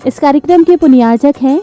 इस कार्यक्रम के पुण्यार्जक हैं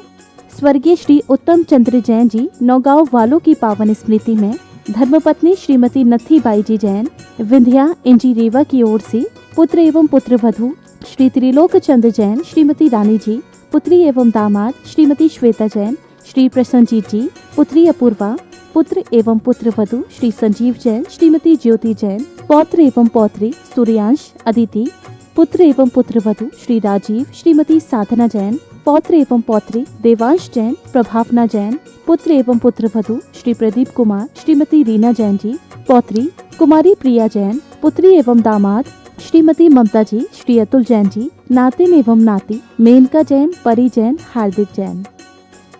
स्वर्गीय श्री उत्तम चंद्र जैन जी। नौगांव वालों की पावन स्मृति में धर्मपत्नी श्रीमती नथी बाई जी जैन विंध्या इंजी रेवा की ओर से पुत्र एवं पुत्र वधू श्री त्रिलोक चंद्र जैन, श्रीमती रानी जी, पुत्री एवं दामाद श्रीमती श्वेता जैन, श्री प्रसन्नजीत जी, पुत्री अपूर्वा, पुत्र एवं पुत्र वधू श्री संजीव जैन, श्रीमती ज्योति जैन, पौत्र एवं पौत्री सूर्यांश, अदिति, पुत्र एवं पुत्र वधू श्री राजीव, श्रीमती साधना जैन, पौत्र एवं पौत्री देवांश जैन, प्रभावना जैन, पुत्र एवं पुत्र वधू श्री प्रदीप कुमार, श्रीमती रीना जैन जी, पौत्री कुमारी प्रिया जैन, पुत्री एवं दामाद श्रीमती ममता जी, श्री अतुल जैन जी, नातिन एवं नाती Menaka Jain, Pari Jain, Hardik Jain.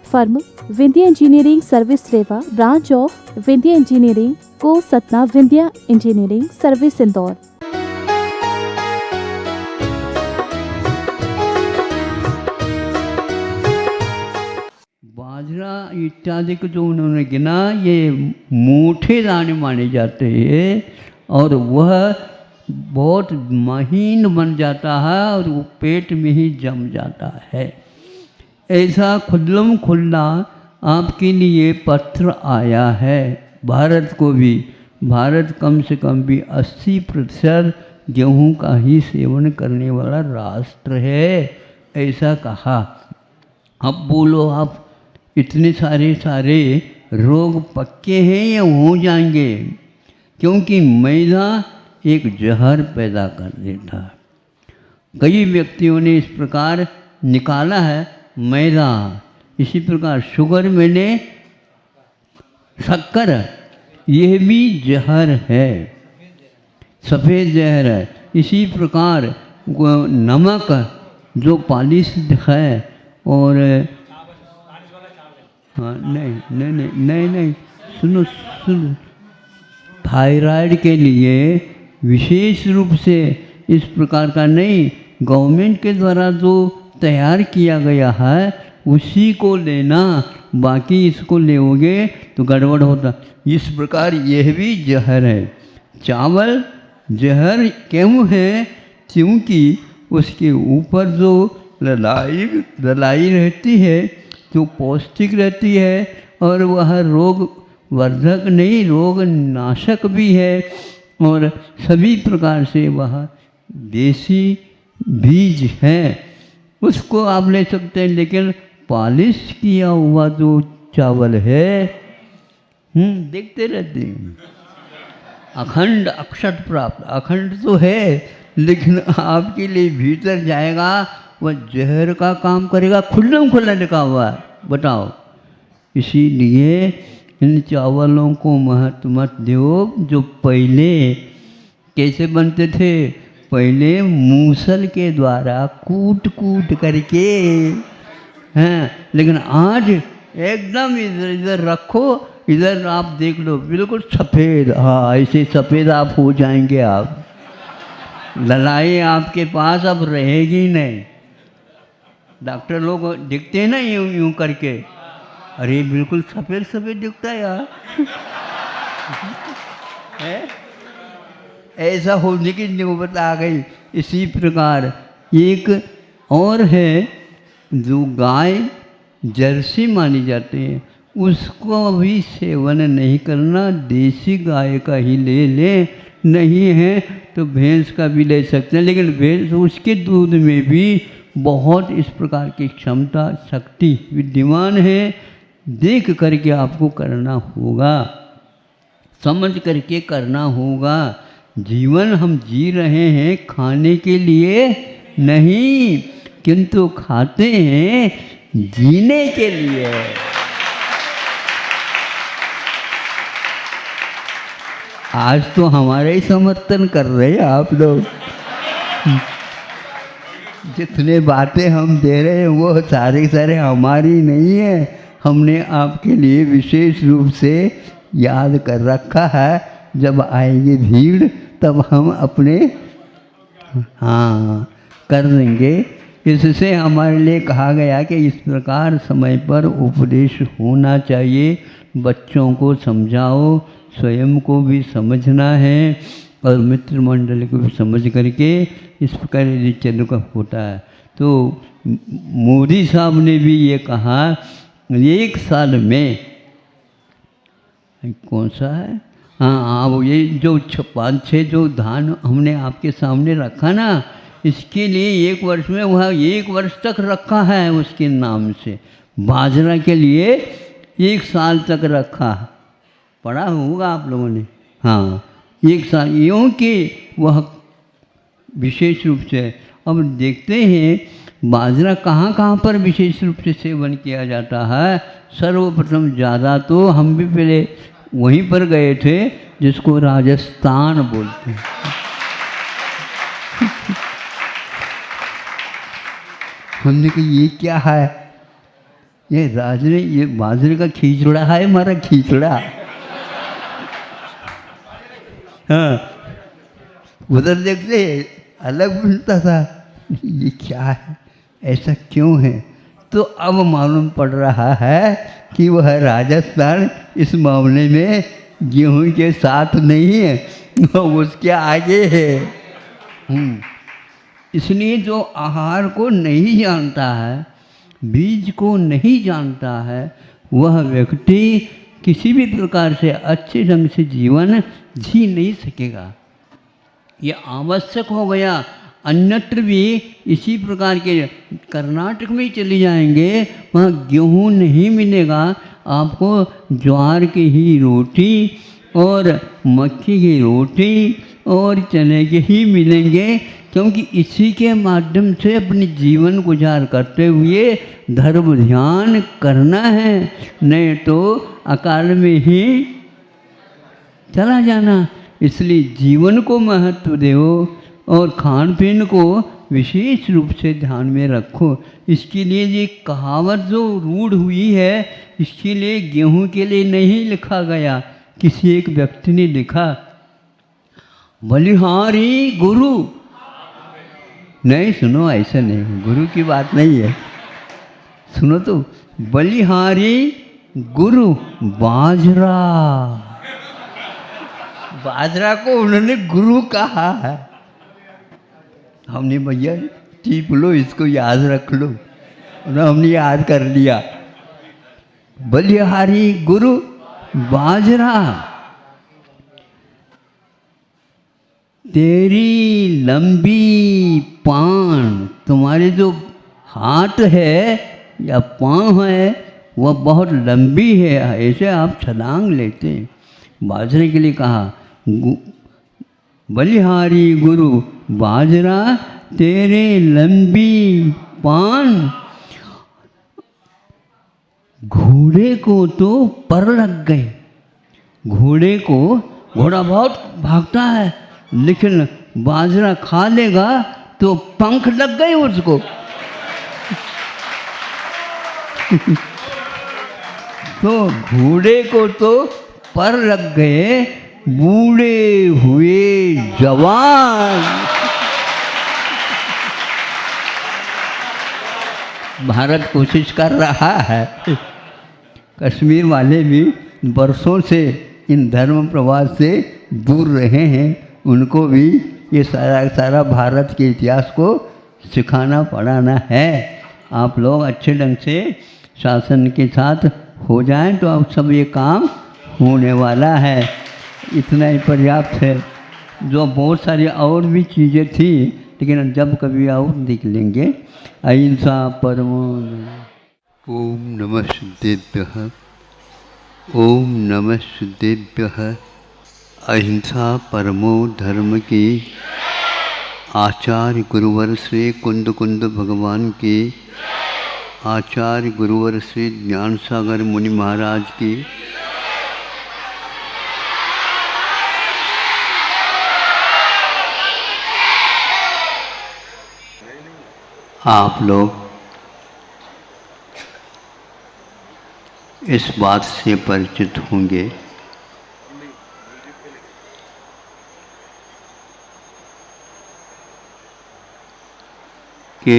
Firm Vindhya engineering service Rewa, branch of Vindhya engineering को सतना, विंध्या इंजीनियरिंग सर्विस इंदौर। बाजरा इत्यादि को जो उन्होंने गिना, ये मोटे दाने माने जाते हैं और वह बहुत महीन बन जाता है और वो पेट में ही जम जाता है। ऐसा खुल्लम खुल्ला आपके लिए पत्र आया है। भारत को भी, भारत कम से कम भी 80% गेहूँ का ही सेवन करने वाला राष्ट्र है, ऐसा कहा। अब बोलो आप, इतने सारे रोग पक्के हैं या हो जाएंगे? क्योंकि मैदा एक जहर पैदा कर देता है। कई व्यक्तियों ने इस प्रकार निकाला है मैदा। इसी प्रकार शुगर मैंने शक्कर, यह भी जहर है, सफ़ेद जहर है। इसी प्रकार नमक जो पॉलिश है और हाँ नहीं, सुनो, थायराइड के लिए विशेष रूप से इस प्रकार का नहीं, गवर्नमेंट के द्वारा जो तैयार किया गया है उसी को लेना, बाकी इसको लेओगे तो गड़बड़ होता। इस प्रकार यह भी जहर है। चावल जहर क्यों है? क्योंकि उसके ऊपर जो ललाई रहती है, जो पौष्टिक रहती है और वह रोग वर्धक नहीं, रोग नाशक भी है और सभी प्रकार से वह देसी बीज है, उसको आप ले सकते हैं। लेकिन पॉलिश किया हुआ जो चावल है, देखते रहते हैं, अखंड अक्षत प्राप्त, अखंड तो है लेकिन आपके लिए भीतर जाएगा, वह जहर का काम करेगा। खुल्लम खुल्ला लिखा हुआ है, बताओ। इसीलिए इन चावलों को महत्व मत दो। जो पहले कैसे बनते थे? पहले मूसल के द्वारा कूट करके, हैं, लेकिन आज एकदम इधर रखो, इधर आप देख लो, बिल्कुल सफ़ेद। हाँ, ऐसे सफ़ेद आप हो जाएंगे। आप ललाई आपके पास अब रहेगी नहीं। डॉक्टर लोग दिखते हैं ना यूं करके, अरे बिल्कुल सफ़ेद दिखता है यार। ऐसा होने की नौबत आ गई। इसी प्रकार एक और है, जो गाय जर्सी मानी जाती है, उसको भी सेवन नहीं करना। देसी गाय का ही ले लें, नहीं है तो भैंस का भी ले सकते हैं। लेकिन भैंस, उसके दूध में भी बहुत इस प्रकार की क्षमता, शक्ति विद्यमान है। देख करके आपको करना होगा, समझ करके करना होगा। जीवन हम जी रहे हैं खाने के लिए नहीं, किंतु खाते हैं जीने के लिए। आज तो हमारा ही समर्थन कर रहे हैं आप लोग। जितने बातें हम दे रहे हैं वो सारे हमारी नहीं है, हमने आपके लिए विशेष रूप से याद कर रखा है। जब आएंगे भीड़ तब हम अपने कर देंगे। इससे हमारे लिए कहा गया कि इस प्रकार समय पर उपदेश होना चाहिए। बच्चों को समझाओ, स्वयं को भी समझना है और मित्र मंडल को भी समझ करके इस प्रकार यदि चल का होता है तो मोदी साहब ने भी ये कहा 1 साल में, कौन सा है, हाँ अब ये जो 5-6 जो धान हमने आपके सामने रखा ना, इसके लिए 1 वर्ष में वह 1 वर्ष तक रखा है उसके नाम से। बाजरा के लिए 1 साल तक रखा, पढ़ा होगा आप लोगों ने, हाँ 1 साल, यूँ कि वह विशेष रूप से। अब देखते हैं बाजरा कहाँ कहाँ पर विशेष रूप से सेवन किया जाता है। सर्वप्रथम ज़्यादा तो हम भी पहले वहीं पर गए थे जिसको राजस्थान बोलते हैं। हमने कहा ये क्या है, ये बाजरे का खिचड़ा है, हमारा खिचड़ा। हाँ, उधर देखते अलग मिलता था, ये क्या है, ऐसा क्यों है। तो अब मालूम पड़ रहा है कि वह राजस्थान इस मामले में गेहूं के साथ नहीं है, उसके आगे है। इसलिए जो आहार को नहीं जानता है, बीज को नहीं जानता है, वह व्यक्ति किसी भी प्रकार से अच्छे ढंग से जीवन जी नहीं सकेगा। ये आवश्यक हो गया। अन्यत्र भी इसी प्रकार के, कर्नाटक में चले जाएंगे वहाँ गेहूँ नहीं मिलेगा, आपको ज्वार की ही रोटी और मक्की की रोटी और चने के ही मिलेंगे, क्योंकि इसी के माध्यम से अपने जीवन गुजार करते हुए धर्म ध्यान करना है, नहीं तो अकाल में ही चला जाना। इसलिए जीवन को महत्व दो और खान पीन को विशेष रूप से ध्यान में रखो। इसके लिए ये कहावत जो रूढ़ हुई है, इसके लिए गेहूं के लिए नहीं लिखा गया, किसी एक व्यक्ति ने लिखा बलिहारी गुरु। नहीं सुनो, ऐसा नहीं, गुरु की बात नहीं है, सुनो तो, बलिहारी गुरु बाजरा। बाजरा को उन्होंने गुरु कहा है। हमने भैया टीप लो, इसको याद रख लो, हमने याद कर लिया। बलिहारी गुरु बाजरा, तेरी लंबी पान, तुम्हारे जो हाथ है या पाँव है वह बहुत लंबी है, ऐसे आप छलांग लेते हैं। बाजरे के लिए कहा बलिहारी गुरु बाजरा, तेरे लंबी पान, घोड़े को तो पर लग गए। घोड़े को, घोड़ा बहुत भागता है, लेकिन बाजरा खा लेगा तो पंख लग गए उसको। तो घोड़े को तो पर लग गए, बूढ़े हुए जवान। भारत कोशिश कर रहा है, कश्मीर वाले भी बरसों से इन धर्म प्रवास से दूर रहे हैं, उनको भी ये सारा भारत के इतिहास को सिखाना पढ़ाना है। आप लोग अच्छे ढंग से शासन के साथ हो जाएं तो अब सब ये काम होने वाला है। इतना ही पर्याप्त है। जो बहुत सारी और भी चीज़ें थी, लेकिन जब कभी और देख लेंगे। अहिंसा परमो। ओम नमः सिद्धेभ्यः, ओम नमः सिद्धेभ्यः। अहिंसा परमो धर्म की आचार्य गुरुवर श्री कुंद कुंद भगवान की, आचार्य गुरुवर श्री ज्ञान सागर मुनि महाराज की, आप लोग इस बात से परिचित होंगे कि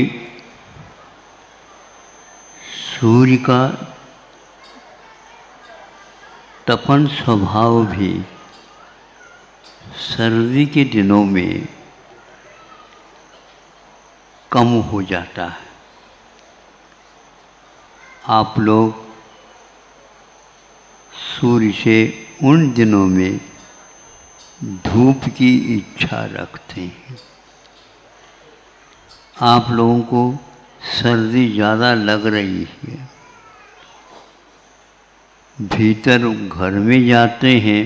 सूर्य का तपन स्वभाव भी सर्दी के दिनों में कम हो जाता है। आप लोग सूर्य से उन दिनों में धूप की इच्छा रखते हैं। आप लोगों को सर्दी ज़्यादा लग रही है, भीतर घर में जाते हैं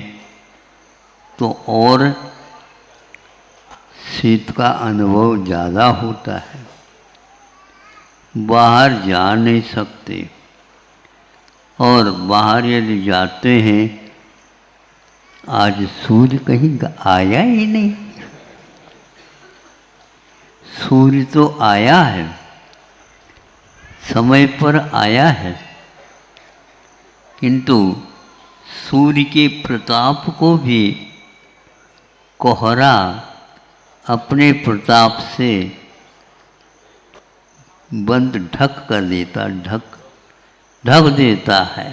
तो और शीत का अनुभव ज़्यादा होता है, बाहर जा नहीं सकते, और बाहर यदि जाते हैं, आज सूर्य कहीं आया ही नहीं। सूर्य तो आया है, समय पर आया है, किंतु सूर्य के प्रताप को भी कोहरा अपने प्रताप से बंद ढक कर देता, ढक देता है।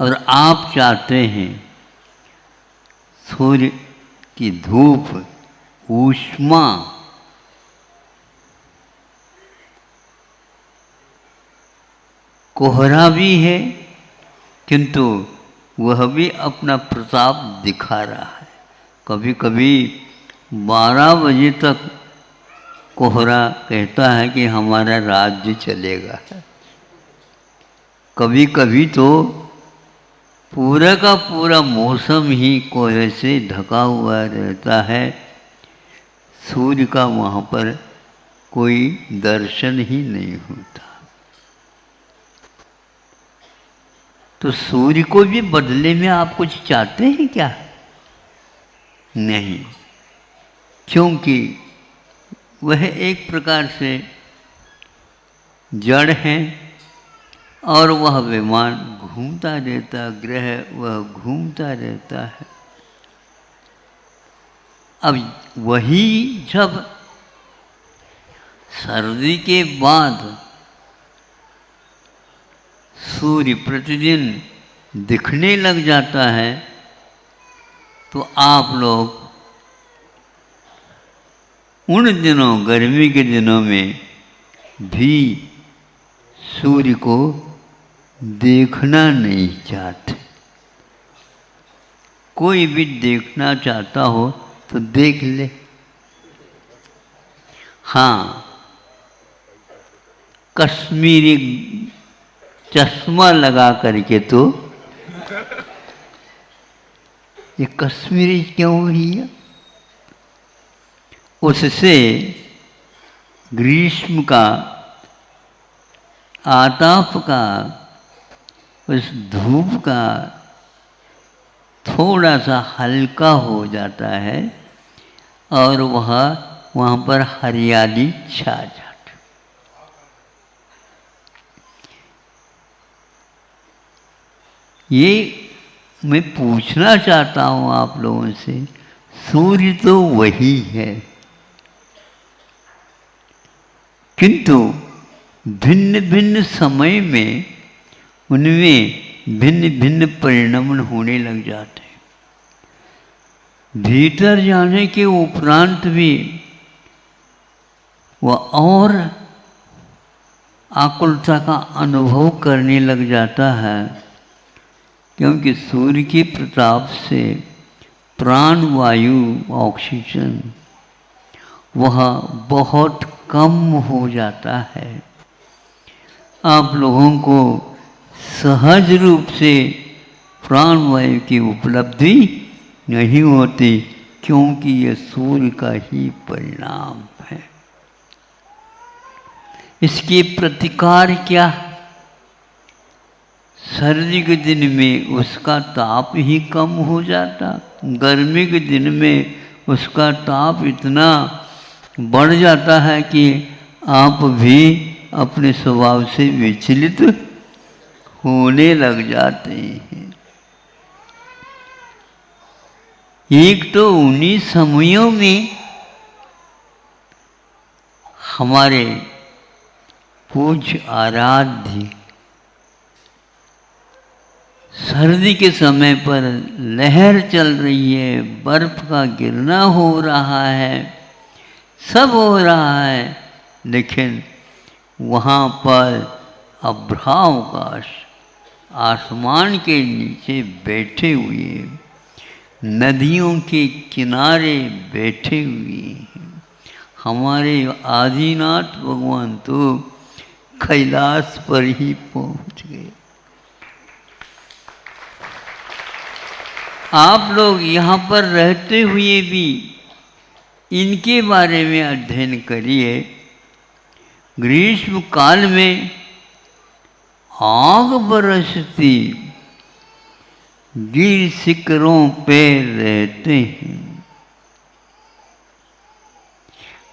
और आप चाहते हैं सूर्य की धूप, ऊष्मा कोहरा भी है, किंतु वह भी अपना प्रताप दिखा रहा है। कभी कभी 12 बजे तक कोहरा कहता है कि हमारा राज्य चलेगा। कभी कभी तो पूरा का पूरा मौसम ही कोहरे से ढका हुआ रहता है, सूर्य का वहाँ पर कोई दर्शन ही नहीं होता। तो सूर्य को भी बदले में आप कुछ चाहते हैं क्या? नहीं, क्योंकि वह एक प्रकार से जड़ है और वह विमान घूमता रहता, ग्रह वह घूमता रहता है। अब वही जब सर्दी के बाद सूर्य प्रतिदिन दिखने लग जाता है, तो आप लोग उन दिनों, गर्मी के दिनों में भी सूर्य को देखना नहीं चाहते। कोई भी देखना चाहता हो तो देख ले। हाँ, कश्मीरी चश्मा लगा करके तो, ये कश्मीरी क्यों है? उससे ग्रीष्म का, आताप का, उस धूप का थोड़ा सा हल्का हो जाता है और वहाँ पर हरियाली छा जाती। ये मैं पूछना चाहता हूँ आप लोगों से, सूर्य तो वही है, किंतु भिन्न भिन्न समय में उनमें भिन्न भिन्न परिणाम होने लग जाते हैं। भीतर जाने के उपरांत भी वह और आकुलता का अनुभव करने लग जाता है, क्योंकि सूर्य के प्रताप से प्राण वायु, ऑक्सीजन वह बहुत कम हो जाता है। आप लोगों को सहज रूप से प्राण वायु की उपलब्धि नहीं होती, क्योंकि यह सूर्य का ही परिणाम है। इसके प्रतिकार क्या? सर्दी के दिन में उसका ताप ही कम हो जाता, गर्मी के दिन में उसका ताप इतना बढ़ जाता है कि आप भी अपने स्वभाव से विचलित होने लग जाते हैं। एक तो उन्हीं समयों में हमारे पूज्य आराध्य सर्दी के समय पर लहर चल रही है, बर्फ का गिरना हो रहा है, सब हो रहा है, लेकिन वहाँ पर अभ्रावकाश आसमान के नीचे बैठे हुए, नदियों के किनारे बैठे हुए हैं। हमारे आदिनाथ भगवान तो कैलाश पर ही पहुंच गए। आप लोग यहाँ पर रहते हुए भी इनके बारे में अध्ययन करिए। ग्रीष्म काल में आग बरसती, गिर शिखरों पे रहते हैं।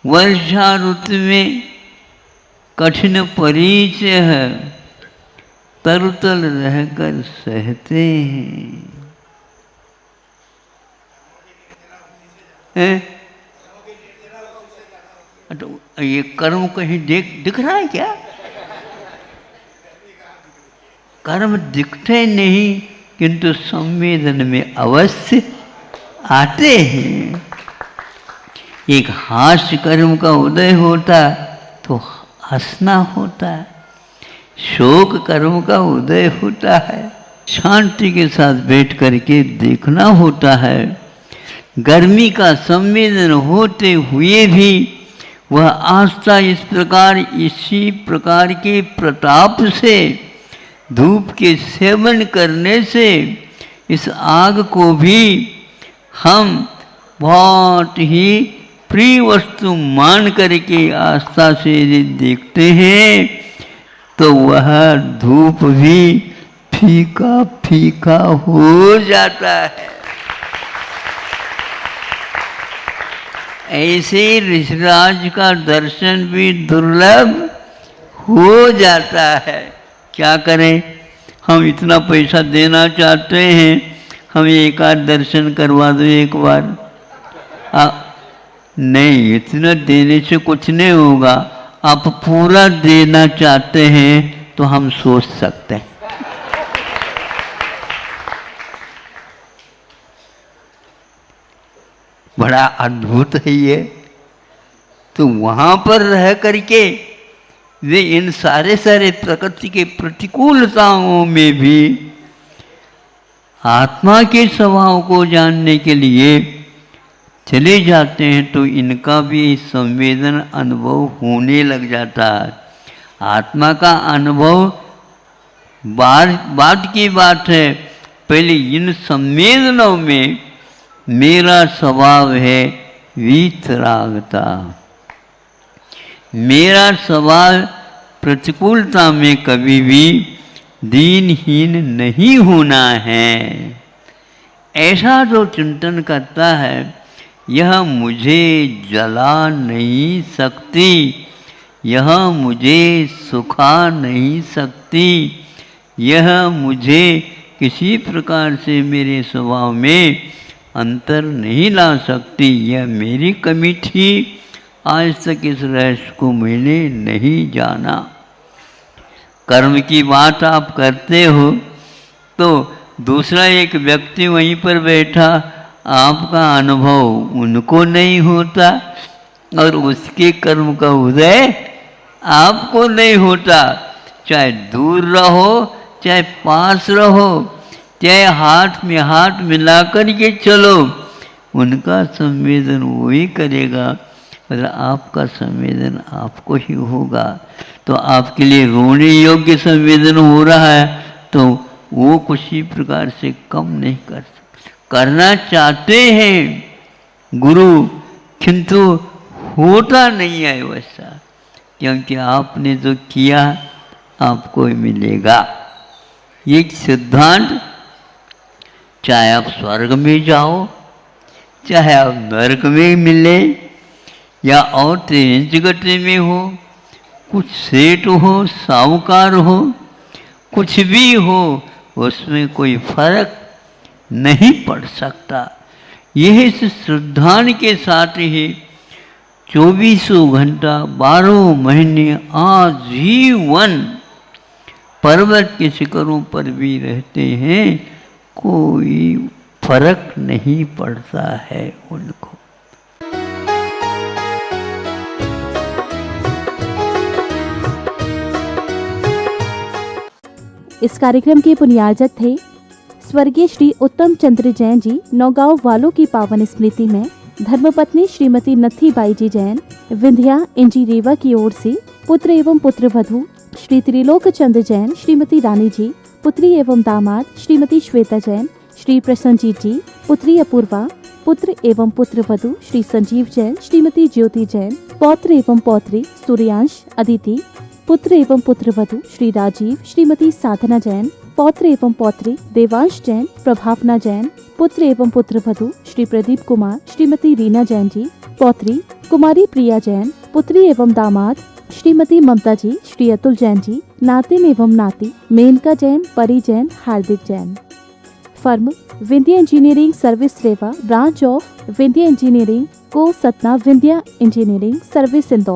वर्षा ऋतु में कठिन परिचय है, तरुतल रहकर सहते हैं। तो ये कर्म कहीं दिख रहा है क्या? कर्म दिखते नहीं, किंतु संवेदन में अवश्य आते हैं। एक हास्य कर्म का उदय होता तो हंसना होता है, शोक कर्म का उदय होता है शांति के साथ बैठ करके देखना होता है। गर्मी का संवेदन होते हुए भी वह आस्था इसी प्रकार के प्रताप से, धूप के सेवन करने से इस आग को भी हम बहुत ही प्रिय वस्तु मान करके आस्था से यदि देखते हैं तो वह धूप भी फीका फीका हो जाता है। ऐसे ऋषिराज का दर्शन भी दुर्लभ हो जाता है। क्या करें, हम इतना पैसा देना चाहते हैं, हम एक आध दर्शन करवा दो एक बार। नहीं, इतना देने से कुछ नहीं होगा। आप पूरा देना चाहते हैं तो हम सोच सकते हैं। बड़ा अद्भुत है ये। तो वहां पर रह करके वे इन सारे प्रकृति के प्रतिकूलताओं में भी आत्मा के स्वभाव को जानने के लिए चले जाते हैं, तो इनका भी संवेदन अनुभव होने लग जाता है। आत्मा का अनुभव बात की बात है। पहले इन संवेदनों में मेरा स्वभाव है वीतरागता। मेरा स्वभाव प्रतिकूलता में कभी भी दीनहीन नहीं होना है। ऐसा जो चिंतन करता है, यह मुझे जला नहीं सकती, यह मुझे सुखा नहीं सकती, यह मुझे किसी प्रकार से मेरे स्वभाव में अंतर नहीं ला सकती। यह मेरी कमी थी, आज तक इस रहस्य को मैंने नहीं जाना। कर्म की बात आप करते हो तो दूसरा एक व्यक्ति वहीं पर बैठा, आपका अनुभव उनको नहीं होता और उसके कर्म का उदय आपको नहीं होता। चाहे दूर रहो, चाहे पास रहो, चाहे हाथ में हाथ मिलाकर के चलो, उनका संवेदन वही करेगा और आपका संवेदन आपको ही होगा। तो आपके लिए रोने योग्य संवेदन हो रहा है तो वो किसी प्रकार से कम नहीं कर सकते। करना चाहते हैं गुरु, किंतु होता नहीं है वैसा, क्योंकि आपने जो किया आपको मिलेगा। ये सिद्धांत, चाहे आप स्वर्ग में जाओ, चाहे आप नरक में मिले, या और तेज गति में हो, कुछ सेठ हो, साहूकार हो, कुछ भी हो, उसमें कोई फर्क नहीं पड़ सकता। यह इस सिद्धांत के साथ ही 24 घंटा 12 महीने आजीवन पर्वत के शिखरों पर भी रहते हैं, कोई फर्क नहीं पड़ता है उनको। इस कार्यक्रम के पुण्यार्जक थे स्वर्गीय श्री उत्तम चंद्र जैन जी। नौगांव वालों की पावन स्मृति में धर्मपत्नी श्रीमती नत्थी बाई जी जैन विंध्या एनजी रेवा की ओर से पुत्र एवं पुत्र वधू श्री त्रिलोक चंद्र जैन, श्रीमती रानी जी, पुत्री एवं दामाद श्रीमती श्वेता जैन, श्री प्रसन्नजीत जी, पुत्री अपूर्वा, पुत्र एवं पुत्र वधू श्री संजीव जैन, श्रीमती ज्योति जैन, पौत्र एवं पौत्री सूर्यांश, अदिति, पुत्र एवं पुत्र वधू श्री राजीव, श्रीमती साधना जैन, पौत्र एवं पौत्री देवांश जैन, प्रभावना जैन, पुत्र एवं पुत्र वधू श्री प्रदीप कुमार, श्रीमती रीना जैन जी, पौत्री कुमारी प्रिया जैन, पुत्री एवं दामाद श्रीमती ममता जी, श्री अतुल जैन जी, नातिन एवं नाती Menaka Jain, Pari Jain, Hardik Jain. Firm Vindhya engineering service Rewa, branch of Vindhya engineering को सतना, विंध्या इंजीनियरिंग सर्विस इंदौर।